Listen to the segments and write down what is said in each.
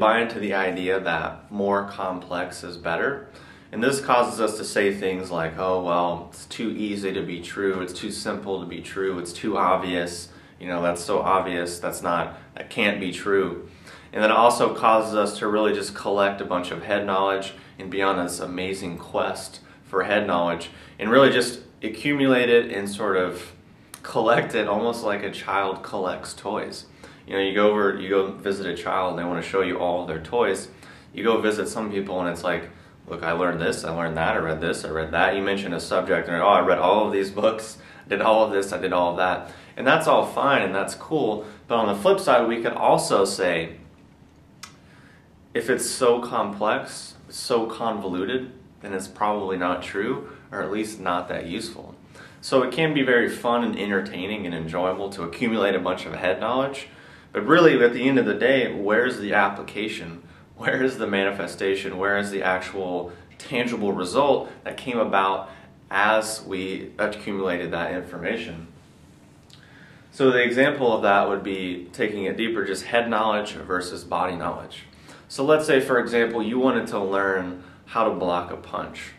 buy into the idea that more complex is better. And this causes us to say things like, oh, well, it's too easy to be true, it's too simple to be true, it's too obvious, you know, that's so obvious, that can't be true. And then it also causes us to really just collect a bunch of head knowledge and be on this amazing quest for head knowledge and really just accumulate it and sort of collect it almost like a child collects toys. You know, you go visit a child and they want to show you all of their toys. You go visit some people and it's like, look, I learned this, I learned that, I read this, I read that. You mentioned a subject and oh, I read all of these books, I did all of this, I did all of that. And that's all fine and that's cool. But on the flip side, we could also say, if it's so complex, so convoluted, then it's probably not true, or at least not that useful. So it can be very fun and entertaining and enjoyable to accumulate a bunch of head knowledge, but really at the end of the day, where's the application? Where is the manifestation? Where is the actual tangible result that came about as we accumulated that information? So the example of that would be taking it deeper, just head knowledge versus body knowledge. So let's say, for example, you wanted to learn how to block a punch.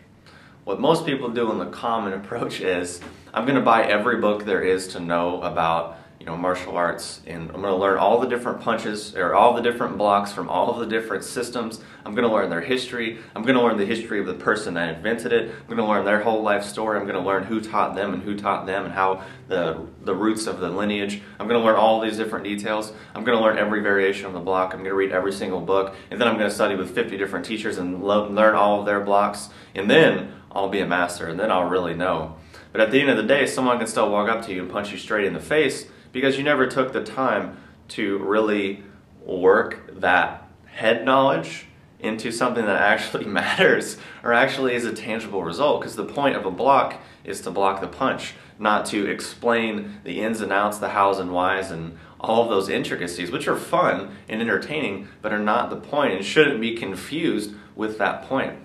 What most people do in the common approach is, I'm going to buy every book there is to know about, you know, martial arts, and I'm going to learn all the different punches or all the different blocks from all of the different systems. I'm going to learn their history. I'm going to learn the history of the person that invented it. I'm going to learn their whole life story. I'm going to learn who taught them and who taught them and how the roots of the lineage. I'm going to learn all these different details. I'm going to learn every variation on the block. I'm going to read every single book, and then I'm going to study with 50 different teachers and learn all of their blocks, and then I'll be a master, and then I'll really know. But at the end of the day, someone can still walk up to you and punch you straight in the face because you never took the time to really work that head knowledge into something that actually matters or actually is a tangible result. Because the point of a block is to block the punch, not to explain the ins and outs, the hows and whys, and all of those intricacies, which are fun and entertaining, but are not the point and shouldn't be confused with that point.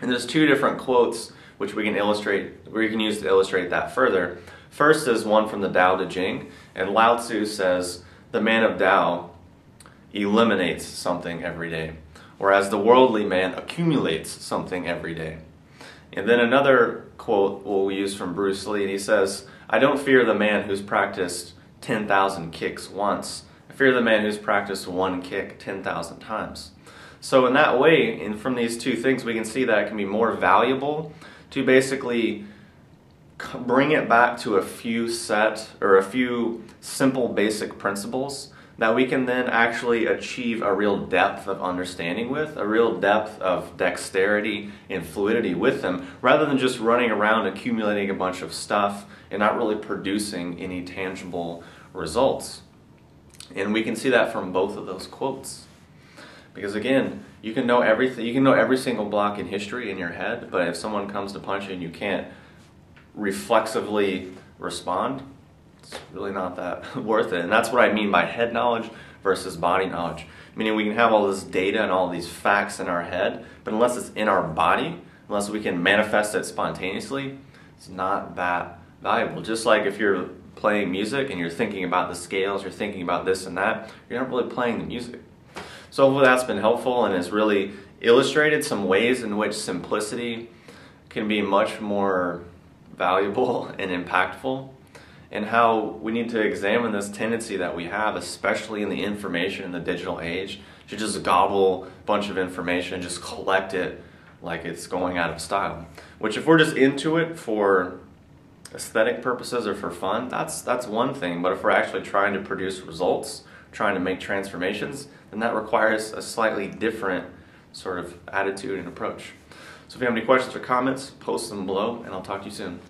And there's two different quotes which we can use to illustrate that further. First is one from the Tao Te Ching, and Lao Tzu says, the man of Tao eliminates something every day, whereas the worldly man accumulates something every day. And then another quote we'll use from Bruce Lee, and he says, I don't fear the man who's practiced 10,000 kicks once. I fear the man who's practiced one kick 10,000 times. So in that way, and from these two things, we can see that it can be more valuable to basically bring it back to a few simple basic principles that we can then actually achieve a real depth of understanding with, a real depth of dexterity and fluidity with them, rather than just running around accumulating a bunch of stuff and not really producing any tangible results. And we can see that from both of those quotes. Because again, you can know everything, you can know every single block in history in your head, but if someone comes to punch you and you can't reflexively respond, it's really not that worth it. And that's what I mean by head knowledge versus body knowledge. Meaning we can have all this data and all these facts in our head, but unless it's in our body, unless we can manifest it spontaneously, it's not that valuable. Just like if you're playing music and you're thinking about the scales, you're thinking about this and that, you're not really playing the music. So hopefully that's been helpful and has really illustrated some ways in which simplicity can be much more valuable and impactful, and how we need to examine this tendency that we have, especially in the information in the digital age, to just gobble a bunch of information and just collect it like it's going out of style. Which if we're just into it for aesthetic purposes or for fun, that's one thing, but if we're actually trying to produce results, trying to make transformations, then that requires a slightly different sort of attitude and approach. So if you have any questions or comments, post them below, and I'll talk to you soon.